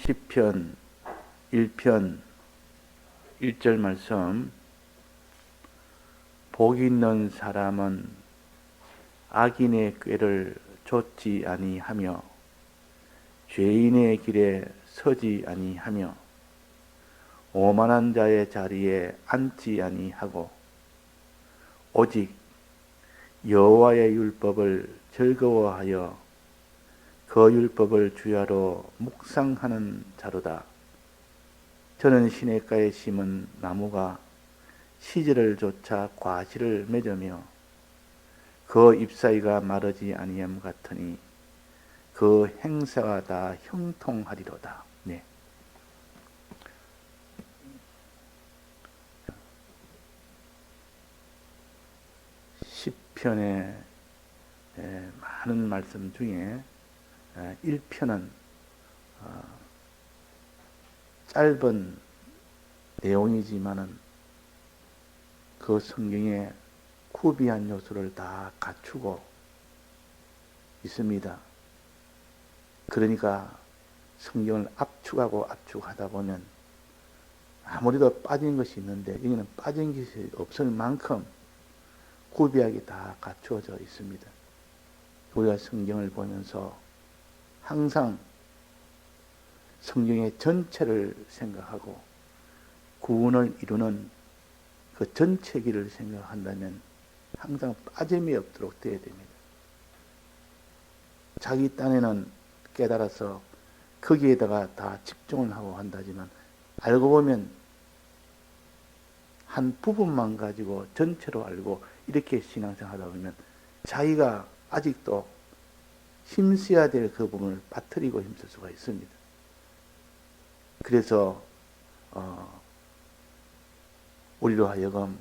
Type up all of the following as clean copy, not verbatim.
시편 1편 1절 말씀. 복 있는 사람은 악인의 꾀를 좇지 아니하며 죄인의 길에 서지 아니하며 오만한 자의 자리에 앉지 아니하고 오직 여호와의 율법을 즐거워하여 그 율법을 주야로 묵상하는 자로다. 저는 시냇가에 심은 나무가 시절을 쫓아 과실을 맺으며 그 잎사귀가 마르지 아니함 같으니 그 행사가 다 형통하리로다. 네. 시편의 많은 말씀 중에 1편은 짧은 내용이지만은 그 성경에 구비한 요소를 다 갖추고 있습니다. 그러니까 성경을 압축하고 압축하다 보면 아무래도 빠진 것이 있는데 여기는 빠진 것이 없을 만큼 구비하게 다 갖추어져 있습니다. 우리가 성경을 보면서 항상 성경의 전체를 생각하고 구원을 이루는 그 전체 길을 생각한다면 항상 빠짐이 없도록 되어야 됩니다. 자기 딴에는 깨달아서 거기에다가 다 집중을 하고 한다지만 알고 보면 한 부분만 가지고 전체로 알고 이렇게 신앙생활 하다 보면 자기가 아직도 힘써야 될 그 부분을 빠뜨리고 힘쓸 수가 있습니다. 그래서 우리로 하여금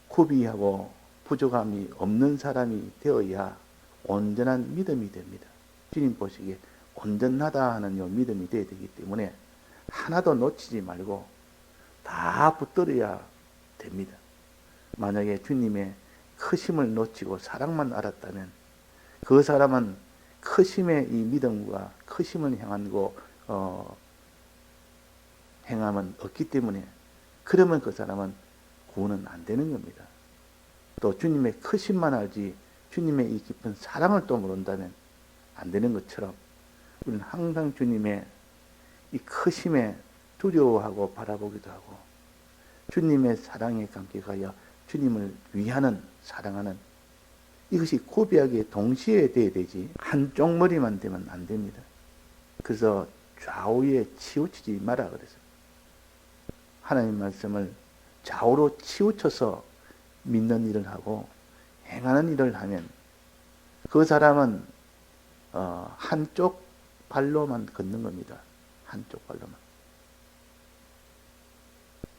구비하고 부족함이 없는 사람이 되어야 온전한 믿음이 됩니다. 주님 보시기에 온전하다 하는 요 믿음이 되어야 되기 때문에 하나도 놓치지 말고 다 붙들어야 됩니다. 만약에 주님의 크심을 놓치고 사랑만 알았다면 그 사람은 크심의 이 믿음과 크심을 향하고 행함은 없기 때문에 그러면 그 사람은 구원은 안 되는 겁니다. 또 주님의 크심만 알지 주님의 이 깊은 사랑을 또 모른다면 안 되는 것처럼 우리는 항상 주님의 이 크심에 두려워하고 바라보기도 하고 주님의 사랑에 감격하여 주님을 위하는 사랑하는 이것이 구비하게 동시에 돼야 되지 한쪽 머리만 되면 안 됩니다. 그래서 좌우에 치우치지 마라 그랬어요. 하나님 말씀을 좌우로 치우쳐서 믿는 일을 하고 행하는 일을 하면 그 사람은 한쪽 발로만 걷는 겁니다. 한쪽 발로만.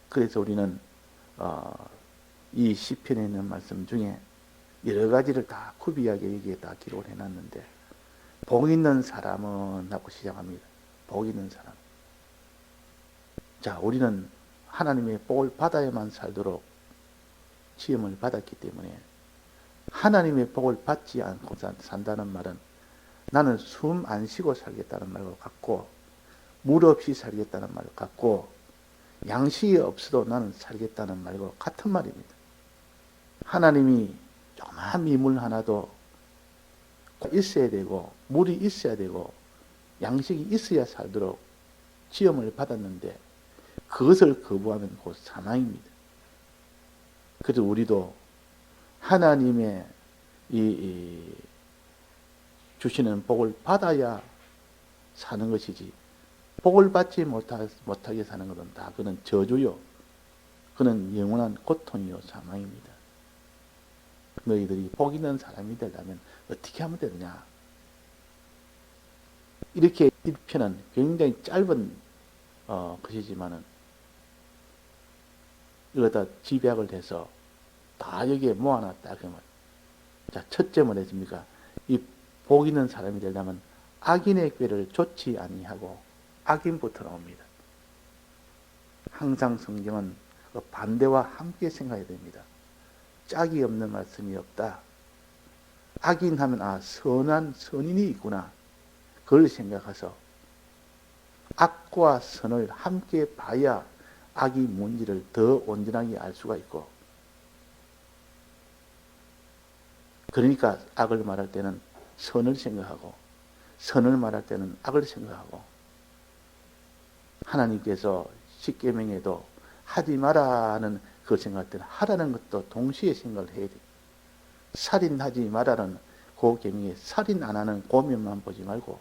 그래서 우리는 이 시편에 있는 말씀 중에 여러 가지를 다 구비하게 여기에 다 기록을 해놨는데 복 있는 사람은 하고 시작합니다. 복 있는 사람. 자, 우리는 하나님의 복을 받아야만 살도록 시험을 받았기 때문에 하나님의 복을 받지 않고 산다는 말은 나는 숨 안 쉬고 살겠다는 말과 같고 물 없이 살겠다는 말과 같고 양식이 없어도 나는 살겠다는 말과 같은 말입니다. 하나님이 조그만 미물 하나도 있어야 되고 물이 있어야 되고 양식이 있어야 살도록 시험을 받았는데 그것을 거부하면 곧 사망입니다. 그래서 우리도 하나님의 주시는 복을 받아야 사는 것이지 복을 받지 못하게 사는 것은 다 그는 저주요. 그는 영원한 고통이요 사망입니다. 너희들이 복 있는 사람이 되려면 어떻게 하면 되느냐. 이렇게 1편은 굉장히 짧은 것이지만은 이거다 집약을 해서 다 여기에 모아놨다 그러면 자, 첫째 뭐랬습니까? 이 복 있는 사람이 되려면 악인의 꾀를 좇지 아니하고 악인부터 나옵니다. 항상 성경은 그 반대와 함께 생각해야 됩니다. 짝이 없는 말씀이 없다. 악인하면 선인이 있구나. 그걸 생각해서 악과 선을 함께 봐야 악이 뭔지를 더 온전하게 알 수가 있고, 그러니까 악을 말할 때는 선을 생각하고 선을 말할 때는 악을 생각하고, 하나님께서 십계명에도 하지 마라는 그 생각할 때는 하라는 것도 동시에 생각을 해야 돼요. 살인하지 마라는 그 계명에 살인 안 하는 고면만 보지 말고,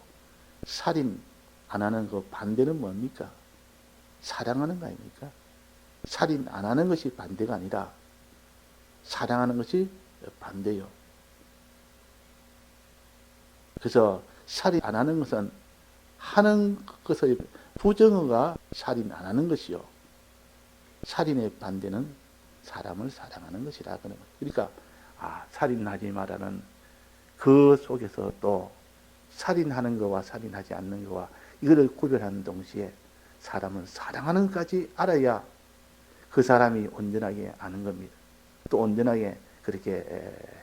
살인 안 하는 그 반대는 뭡니까? 사랑하는 거 아닙니까? 살인 안 하는 것이 반대가 아니라 사랑하는 것이 반대요. 그래서 살인 안 하는 것은 하는 것의 부정어가 살인 안 하는 것이요. 살인의 반대는 사람을 사랑하는 것이라 그러는 거예요. 그러니까 살인하지 마라는 그 속에서 또 살인하는 것과 살인하지 않는 것과 이거를 구별하는 동시에 사람을 사랑하는 것까지 알아야 그 사람이 온전하게 아는 겁니다. 또 온전하게 그렇게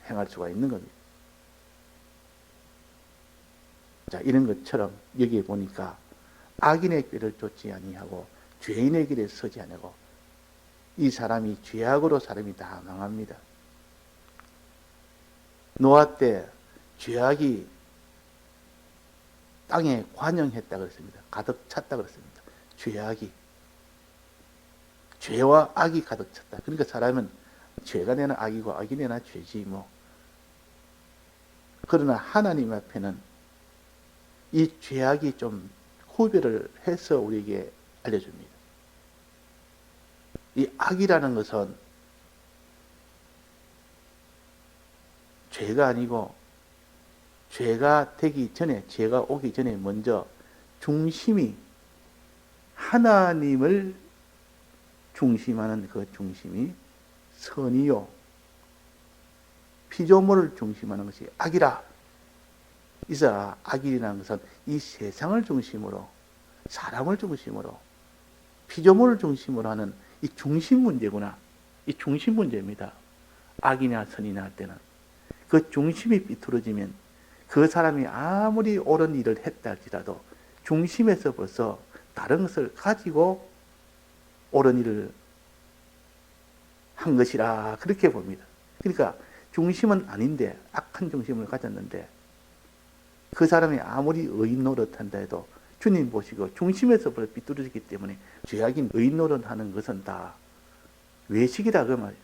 행할 수가 있는 겁니다. 자, 이런 것처럼 여기에 보니까 악인의 꾀를 쫓지 아니하고 죄인의 길에 서지 아니하고, 이 사람이 죄악으로 사람이 다 망합니다. 노아 때 죄악이 땅에 관영했다 그랬습니다. 가득 찼다 그랬습니다. 죄악이, 죄와 악이 가득 찼다. 그러니까 사람은 죄가 내나 악이고 악이 내나 죄지 뭐. 그러나 하나님 앞에는 이 죄악이 좀 구별을 해서 우리에게 알려줍니다. 이 악이라는 것은 죄가 아니고, 죄가 되기 전에, 죄가 오기 전에 먼저 중심이 하나님을 중심하는 그 중심이 선이요, 피조물을 중심하는 것이 악이라. 이사 악이라는 것은 이 세상을 중심으로, 사람을 중심으로, 피조물을 중심으로 하는 이 중심 문제구나. 이 중심 문제입니다. 악이나 선이나 할 때는 그 중심이 비틀어지면 그 사람이 아무리 옳은 일을 했다 할지라도 중심에서 벌써 다른 것을 가지고 옳은 일을 한 것이라 그렇게 봅니다. 그러니까 중심은 아닌데 악한 중심을 가졌는데, 그 사람이 아무리 의인 노릇한다 해도 주님 보시고 중심에서 벌써 비뚤어지기 때문에 죄악인 의인 노릇하는 것은 다 외식이다 그 말이에요.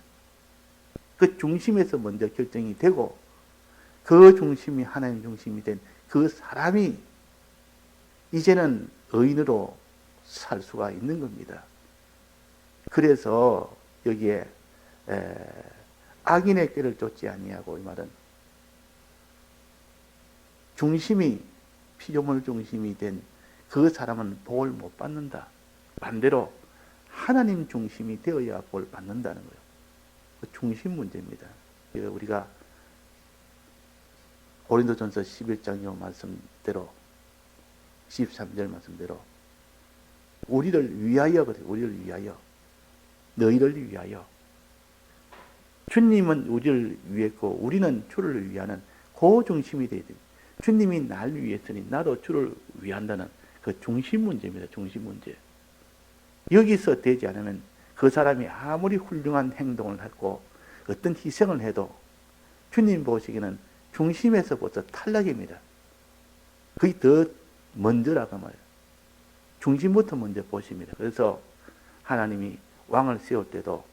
그 중심에서 먼저 결정이 되고, 그 중심이 하나님 중심이 된 그 사람이 이제는 의인으로 살 수가 있는 겁니다. 그래서 여기에 악인의 꾀를 쫓지 아니하고, 이 말은 중심이 피조물 중심이 된 그 사람은 복을 못 받는다. 반대로 하나님 중심이 되어야 복을 받는다는 거예요. 그 중심 문제입니다. 우리가 고린도전서 11장 말씀대로, 13절 말씀대로 우리를 위하여 그래요. 우리를 위하여, 너희를 위하여. 주님은 우리를 위했고 우리는 주를 위하는 그 중심이 되어야 됩니다. 주님이 날 위했으니 나도 주를 위한다는 그 중심 문제입니다. 중심 문제. 여기서 되지 않으면 그 사람이 아무리 훌륭한 행동을 하고 어떤 희생을 해도 주님 보시기에는 중심에서 벌써 탈락입니다. 그게 더 먼저라고 말이에요. 중심부터 먼저 보십니다. 그래서 하나님이 왕을 세울 때도,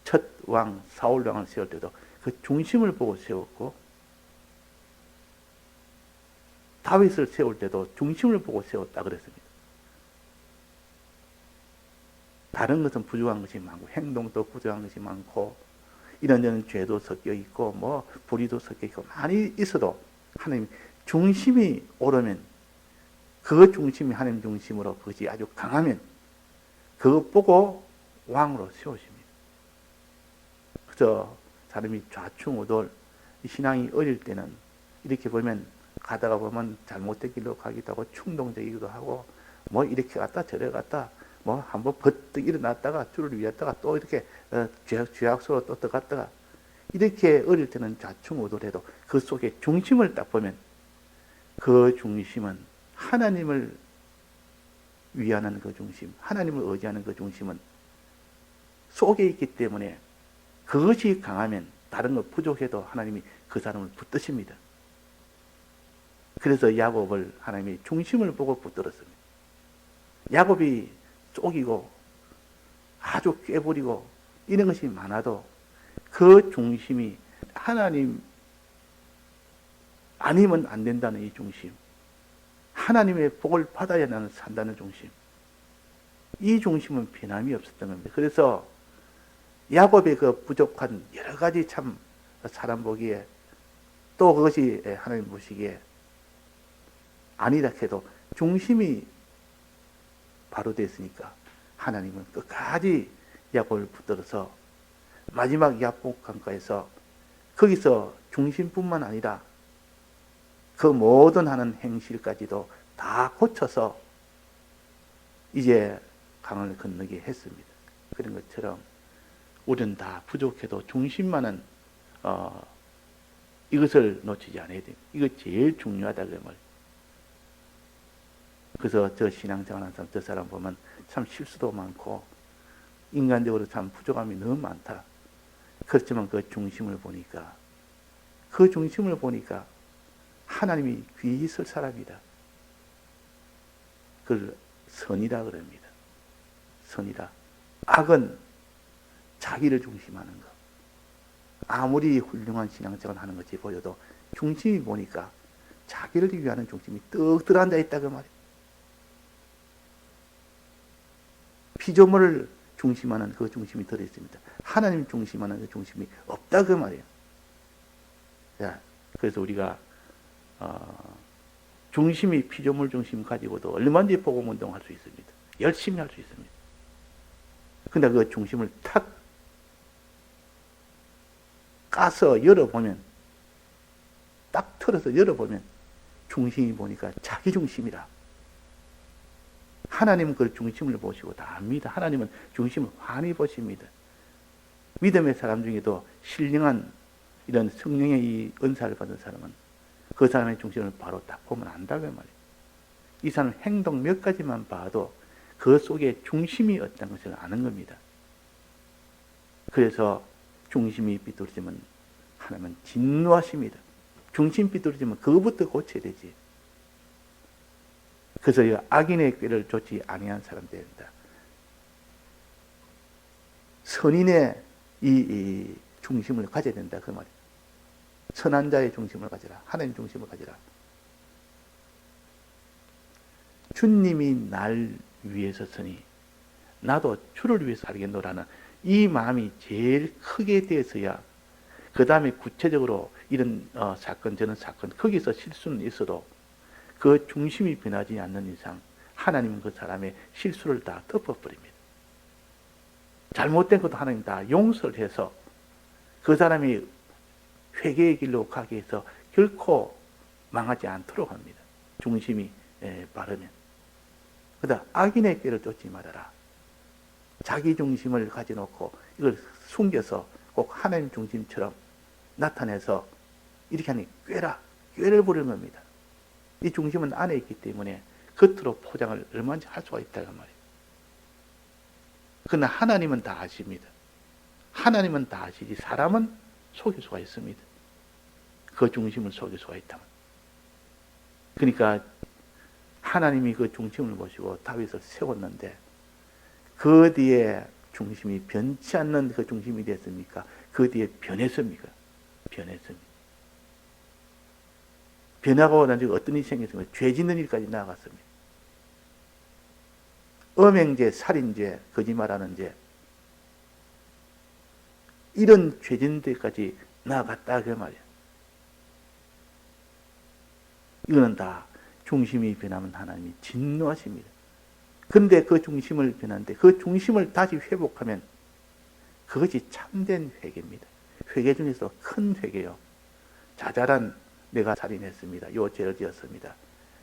첫 왕 사울 왕을 세울 때도 그 중심을 보고 세웠고, 다윗을 세울 때도 중심을 보고 세웠다 그랬습니다. 다른 것은 부족한 것이 많고, 행동도 부족한 것이 많고, 이런저런 죄도 섞여 있고, 뭐 불의도 섞여 있고 많이 있어도 하나님 중심이 오르면, 그 중심이 하나님 중심으로 그것이 아주 강하면 그거 보고 왕으로 세우십니다. 그래서 사람이 좌충우돌, 신앙이 어릴 때는 이렇게 보면, 가다가 보면 잘못된 길로 가기도 하고 충동적이기도 하고, 뭐 이렇게 갔다 저래 갔다, 뭐 한번 버뜩 일어났다가 주를 위했다가 또 이렇게 죄악으로 또 들어갔다가, 이렇게 어릴 때는 좌충우돌해도 그 속에 중심을 딱 보면 그 중심은 하나님을 위하는 그 중심, 하나님을 의지하는 그 중심은 속에 있기 때문에 그것이 강하면 다른 것 부족해도 하나님이 그 사람을 붙드십니다. 그래서 야곱을 하나님이 중심을 보고 붙들었습니다. 야곱이 쪼기고 아주 꾀부리고 이런 것이 많아도 그 중심이 하나님 아니면 안 된다는 이 중심, 하나님의 복을 받아야 나는 산다는 중심, 이 중심은 변함이 없었던 겁니다. 그래서 야곱의 그 부족한 여러 가지 참 사람 보기에 또 그것이 하나님 보시기에 아니라 해도 중심이 바로 됐으니까 하나님은 끝까지 야곱을 붙들어서 마지막 야복 강가에서 거기서 중심뿐만 아니라 그 모든 하는 행실까지도 다 고쳐서 이제 강을 건너게 했습니다. 그런 것처럼 우리는 다 부족해도 중심만은 이것을 놓치지 않아야 됩니다. 이거 제일 중요하다 그 말. 그래서 저 신앙생활하는 사람, 저 사람 보면 참 실수도 많고 인간적으로 참 부족함이 너무 많다. 그렇지만 그 중심을 보니까 하나님이 귀히 있을 사람이다. 그걸 선이라 그럽니다. 선이라. 악은 자기를 중심하는 것. 아무리 훌륭한 신앙생활을 하는 것이 보여도 중심이 보니까 자기를 위하는 중심이 떡 들어앉아 있다 그 말이에요. 피조물을 중심하는 그 중심이 들어있습니다. 하나님 중심하는 그 중심이 없다 그 말이에요. 자, 그래서 우리가 중심이 피조물 중심 가지고도 얼마든지 복음운동 할 수 있습니다. 열심히 할 수 있습니다. 근데 그 중심을 탁 까서 열어보면, 딱 틀어서 열어보면 중심이 보니까 자기 중심이라. 하나님은 그 중심을 보시고 다 압니다. 하나님은 중심을 환히 보십니다. 믿음의 사람 중에도 신령한 이런 성령의 이 은사를 받은 사람은 그 사람의 중심을 바로 딱 보면 안다 그 말이에요. 이 사람 행동 몇 가지만 봐도 그 속에 중심이 어떤 것을 아는 겁니다. 그래서 중심이 삐뚤어지면 하나님은 진노하십니다. 중심 삐뚤어지면 그것부터 고쳐야 되지. 그래서 이 악인의 꾀를 좇지 아니한 사람 된다. 선인의 이 중심을 가져야 된다 그 말이에요. 선한 자의 중심을 가지라. 하나님 중심을 가지라. 주님이 날 위해서 서니 나도 주를 위해서 살겠노라는 이 마음이 제일 크게 되어서야 그 다음에 구체적으로 이런 사건 저런 사건 거기서 실수는 있어도 그 중심이 변하지 않는 이상 하나님은 그 사람의 실수를 다 덮어버립니다. 잘못된 것도 하나님 다 용서를 해서 그 사람이 회개의 길로 가게 해서 결코 망하지 않도록 합니다. 중심이 바르면. 그러다 악인의 꾀를 쫓지 말아라. 자기 중심을 가져놓고 이걸 숨겨서 꼭 하나님 중심처럼 나타내서 이렇게 하니 꾀를 부르는 겁니다. 이 중심은 안에 있기 때문에 겉으로 포장을 얼마든지 할 수가 있다는 말이에요. 그러나 하나님은 다 아십니다. 하나님은 다 아시지 사람은 속일 수가 있습니다. 그 중심을 속일 수가 있다면. 그러니까 하나님이 그 중심을 보시고 다윗을 세웠는데 그 뒤에 중심이 변치 않는 그 중심이 됐습니까? 그 뒤에 변했습니까? 변했습니다. 변하고 난 뒤에 어떤 일이 생겼습니까? 죄 짓는 일까지 나아갔습니다. 음행죄, 살인죄, 거짓말하는 죄 이런 죄 짓는 데까지 나아갔다 그 말이에요. 이거는 다 중심이 변하면 하나님이 진노하십니다. 그런데 그 중심을 변하는데 그 중심을 다시 회복하면 그것이 참된 회개입니다. 회개 중에서 큰 회개요. 자잘한 내가 살인했습니다. 요 죄를 지었습니다.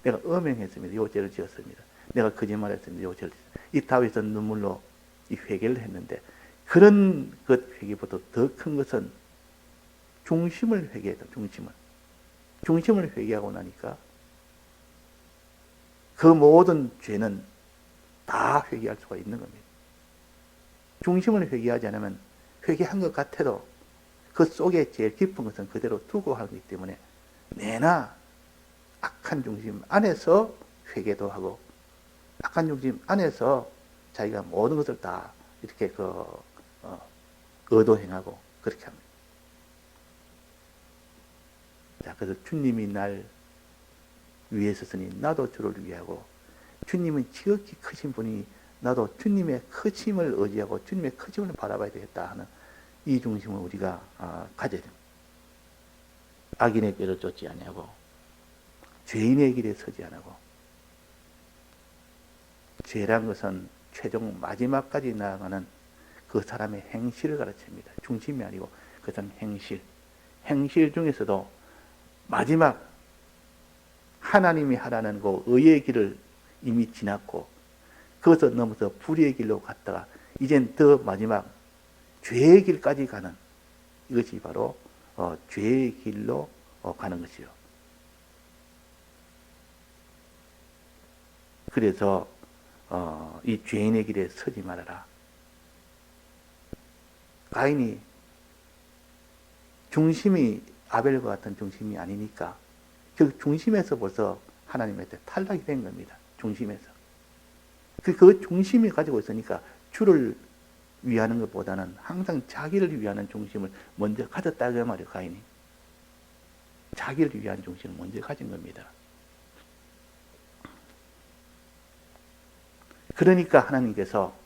내가 음행했습니다. 요 죄를 지었습니다. 내가 거짓말했습니다. 요 죄를 지었습니다. 이 다윗은 눈물로 이 회개를 했는데 그런 것 회개보다 더 큰 것은 중심을 회개했다. 중심을 회개하고 나니까 그 모든 죄는 다 회개할 수가 있는 겁니다. 중심을 회개하지 않으면 회개한 것 같아도 그 속에 제일 깊은 것은 그대로 두고 하기 때문에 내나 악한 중심 안에서 회개도 하고 악한 중심 안에서 자기가 모든 것을 다 이렇게 의도 행하고 그렇게 합니다. 자, 그래서 주님이 날 위에 있었으니 나도 주를 위하고, 주님은 지극히 크신 분이 나도 주님의 크심을 의지하고 주님의 크심을 바라봐야 되겠다 하는 이 중심을 우리가 가져야 됩니다. 악인의 길을 쫓지 아니하고 죄인의 길에 서지 않고, 죄란 것은 최종 마지막까지 나아가는 그 사람의 행실을 가르칩니다. 중심이 아니고 그것은 행실. 행실 중에서도 마지막 하나님이 하라는 그 의의 길을 이미 지났고 그것을 넘어서 불의의 길로 갔다가 이젠 더 마지막 죄의 길까지 가는, 이것이 바로 죄의 길로 가는 것이요. 그래서 이 죄인의 길에 서지 말아라. 가인이 중심이 아벨과 같은 중심이 아니니까 그 중심에서 벌써 하나님한테 탈락이 된 겁니다. 중심에서. 그 중심이 가지고 있으니까 주를 위하는 것보다는 항상 자기를 위하는 중심을 먼저 가졌다고 말이에요. 가인이. 자기를 위한 중심을 먼저 가진 겁니다. 그러니까 하나님께서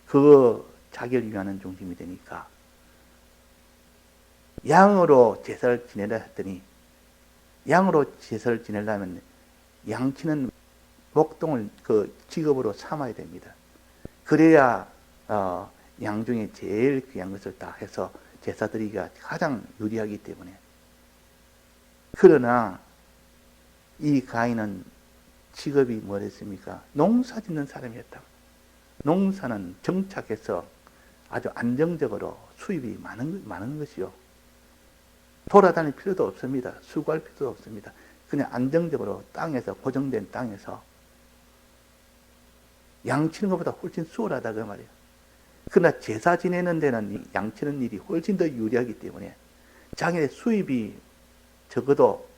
그 자기를 위하는 중심이 되니까 양으로 제사를 지내라 했더니, 양으로 제사를 지내려면 양치는 목동을 그 직업으로 삼아야 됩니다. 그래야 양 중에 제일 귀한 것을 다 해서 제사 드리기가 가장 유리하기 때문에. 그러나 이 가인은 직업이 뭐랬습니까? 농사 짓는 사람이었다. 농사는 정착해서 아주 안정적으로 수입이 많은 것이요. 돌아다닐 필요도 없습니다. 수고할 필요도 없습니다. 그냥 안정적으로 땅에서, 고정된 땅에서 양치는 것보다 훨씬 수월하다 그 말이에요. 그러나 제사 지내는 데는 양치는 일이 훨씬 더 유리하기 때문에 자기의 수입이 적어도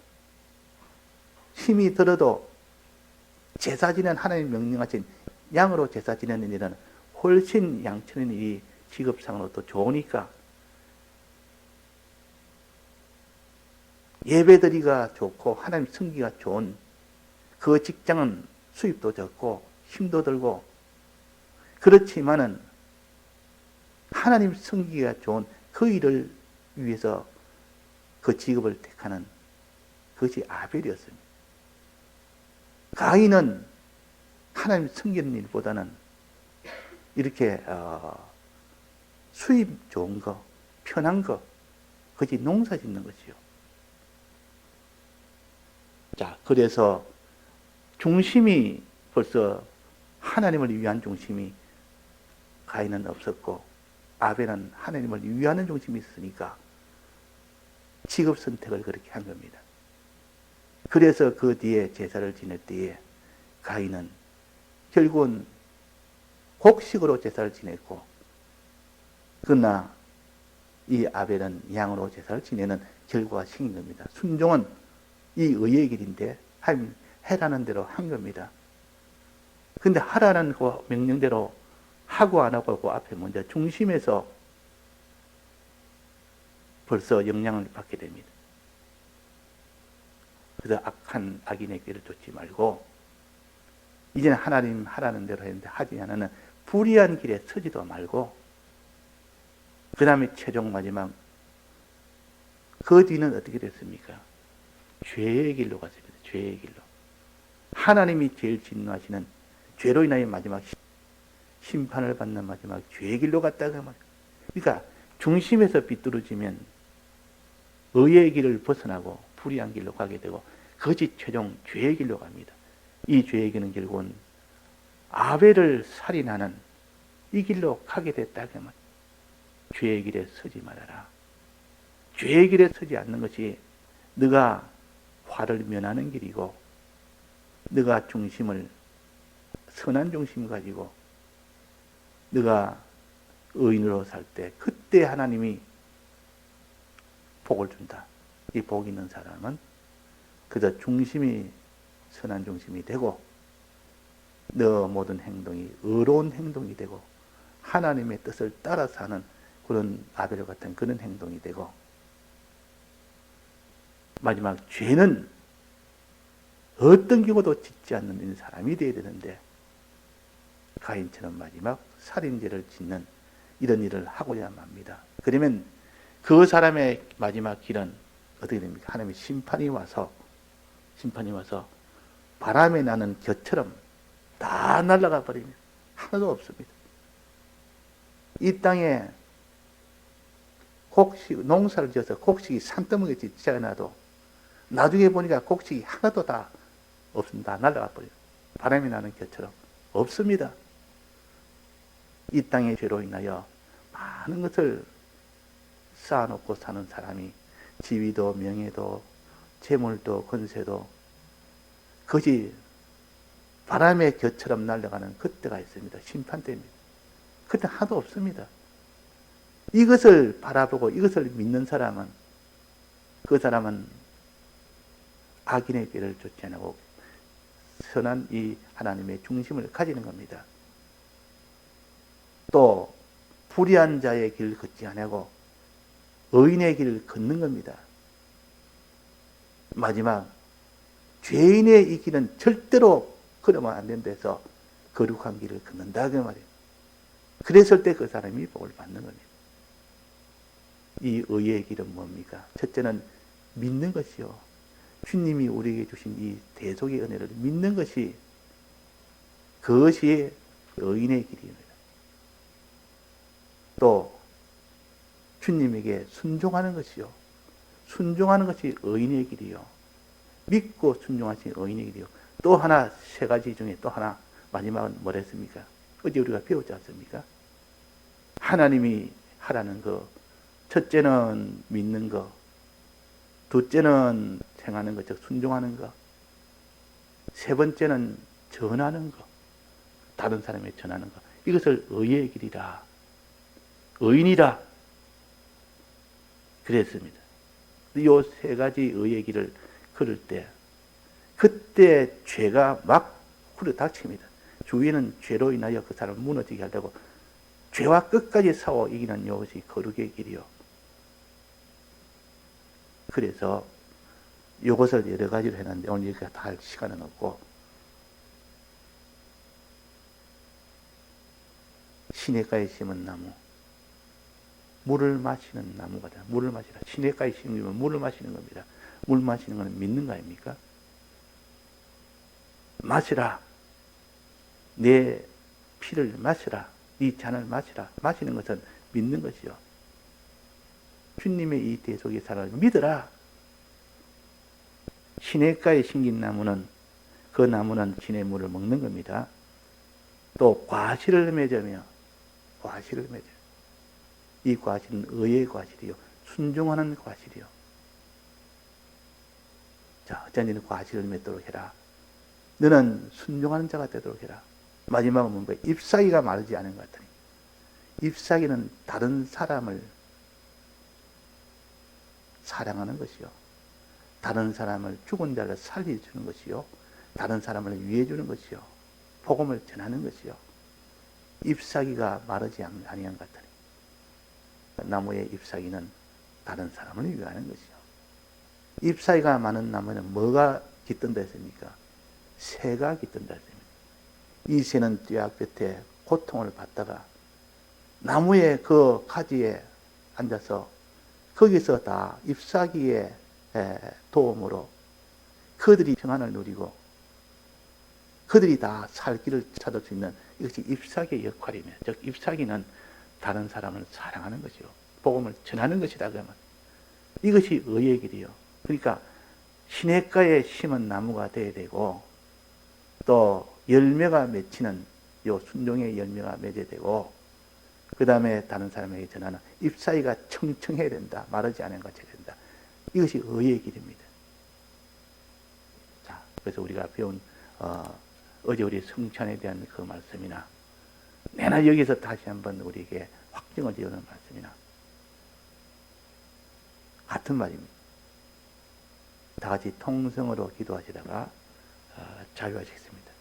힘이 들어도 제사 지내는 하나님 명령하신 양으로 제사 지내는 일은 훨씬 양치는 일이 직업상으로 더 좋으니까 예배드리기가 좋고 하나님 섬기기가 좋은 그 직장은 수입도 적고 힘도 들고, 그렇지만은 하나님 섬기기가 좋은 그 일을 위해서 그 직업을 택하는 그것이 아벨이었습니다. 가인은 하나님 섬기는 일보다는 이렇게 수입 좋은 거, 편한 거, 그것이 농사 짓는 것이요. 자, 그래서 중심이 벌써 하나님을 위한 중심이 가인은 없었고 아벨은 하나님을 위하는 중심이 있으니까 직업 선택을 그렇게 한 겁니다. 그래서 그 뒤에 제사를 지낼 때에 가인은 결국은 곡식으로 제사를 지냈고, 그러나 이 아벨은 양으로 제사를 지내는 결과가 생긴 겁니다. 순종은 이 의의 길인데 하나님 해라는 대로 한 겁니다. 근데 하라는 그 명령대로 하고 안 하고 그 앞에 먼저 중심에서 벌써 영향을 받게 됩니다. 그래서 악인의 길을 쫓지 말고 이제는 하나님 하라는 대로 했는데 하지 않으면 불의한 길에 서지도 말고, 그 다음에 최종 마지막 그 뒤는 어떻게 됐습니까? 죄의 길로 갔습니다. 죄의 길로. 하나님이 제일 진노하시는 죄로 인하여 마지막 심판을 받는 마지막 죄의 길로 갔다가 말이에요. 그러니까 중심에서 비뚤어지면 의의 길을 벗어나고 불의한 길로 가게 되고 그것이 최종 죄의 길로 갑니다. 이 죄의 길은 결국은 아벨을 살인하는 이 길로 가게 됐다고 말이에요. 죄의 길에 서지 말아라. 죄의 길에 서지 않는 것이 네가 화를 면하는 길이고 네가 중심을 선한 중심 가지고 네가 의인으로 살 때 그때 하나님이 복을 준다. 이 복 있는 사람은 그저 중심이 선한 중심이 되고 너 모든 행동이 의로운 행동이 되고 하나님의 뜻을 따라서 하는 그런 아벨 같은 그런 행동이 되고 마지막 죄는 어떤 경우도 짓지 않는 사람이 되어야 되는데 가인처럼 마지막 살인죄를 짓는 이런 일을 하고야 맙니다. 그러면 그 사람의 마지막 길은 어떻게 됩니까? 하나님의 심판이 와서 바람에 나는 겨처럼 다 날아가 버립니다. 하나도 없습니다. 이 땅에 농사를 지어서 곡식이 산더미에 지쳐나도 나중에 보니까 곡식이 하나도 다 없습니다. 날아가 버려요. 바람이 나는 겨처럼 없습니다. 이 땅의 죄로 인하여 많은 것을 쌓아놓고 사는 사람이 지위도 명예도 재물도 권세도 그것이 바람의 겨처럼 날아가는 그때가 있습니다. 심판 때입니다. 그때 하나도 없습니다. 이것을 바라보고 이것을 믿는 사람은 그 사람은 악인의 길을 쫓지 않고 선한 이 하나님의 중심을 가지는 겁니다. 또 불의한 자의 길을 걷지 않고 의인의 길을 걷는 겁니다. 마지막 죄인의 이 길은 절대로 걸으면 안 된다해서 거룩한 길을 걷는다 그 말이에요. 그랬을 때 그 사람이 복을 받는 겁니다. 이 의의 길은 뭡니까? 첫째는 믿는 것이요. 주님이 우리에게 주신 이 대속의 은혜를 믿는 것이 그것이 의인의 길입니다. 또 주님에게 순종하는 것이요. 순종하는 것이 의인의 길이요. 믿고 순종하신 의인의 길이요. 또 하나 세 가지 중에 또 하나 마지막은 뭐랬습니까? 어제 우리가 배웠지 않습니까? 하나님이 하라는 거. 첫째는 믿는 거. 둘째는 행하는 것, 즉 순종하는 것. 세 번째는 전하는 것. 다른 사람에게 전하는 것. 이것을 의의 길이라. 의인이라. 그랬습니다. 이 세 가지 의의 길을 걸을 때 그때 죄가 막 후려닥칩니다. 주위에는 죄로 인하여 그 사람을 무너지게 하려고 죄와 끝까지 싸워 이기는 이것이 거룩의 길이요. 그래서 이것을 여러 가지로 해놨는데 오늘 여기가 다 할 시간은 없고 시냇가에 심은 나무 물을 마시는 나무가 돼. 물을 마시라. 시냇가에 심으면 물을 마시는 겁니다. 물 마시는 것은 믿는 거 아닙니까? 마시라. 내 피를 마시라. 이 잔을 마시라. 마시는 것은 믿는 것이요. 주님의 이 대속의 사랑을 믿어라. 시냇가에 심긴 나무는 그 나무는 시냇물을 먹는 겁니다. 또 과실을 맺으며 이 과실은 의의 과실이요. 순종하는 과실이요. 자, 어쩐지는 과실을 맺도록 해라. 너는 순종하는 자가 되도록 해라. 마지막은 뭔가 잎사귀가 마르지 않은 것 같으니 잎사귀는 다른 사람을 사랑하는 것이요. 다른 사람을 죽은 자를 살려주는 것이요. 다른 사람을 위해주는 것이요. 복음을 전하는 것이요. 잎사귀가 마르지 아니한 것 같으니 나무의 잎사귀는 다른 사람을 위하는 것이요. 잎사귀가 많은 나무는 뭐가 깃든다 했습니까? 새가 깃든다 했습니다. 이 새는 뙤약볕에 고통을 받다가 나무의 그 가지에 앉아서 거기서 다 잎사귀의 도움으로 그들이 평안을 누리고 그들이 다 살 길을 찾을 수 있는 이것이 잎사귀의 역할이며 즉 잎사귀는 다른 사람을 사랑하는 것이요. 복음을 전하는 것이다 그러면 이것이 의의 길이요. 그러니까 시냇가에 심은 나무가 되어야 되고 또 열매가 맺히는 요 순종의 열매가 맺어야 되고 그 다음에 다른 사람에게 전하는 잎사귀가 청청해야 된다. 마르지 않은 것이 된다. 이것이 의의 길입니다. 자, 그래서 우리가 배운 어제 우리 성찬에 대한 그 말씀이나 내나 여기서 다시 한번 우리에게 확증을 지어주는 말씀이나 같은 말입니다. 다 같이 통성으로 기도하시다가 자유하시겠습니다.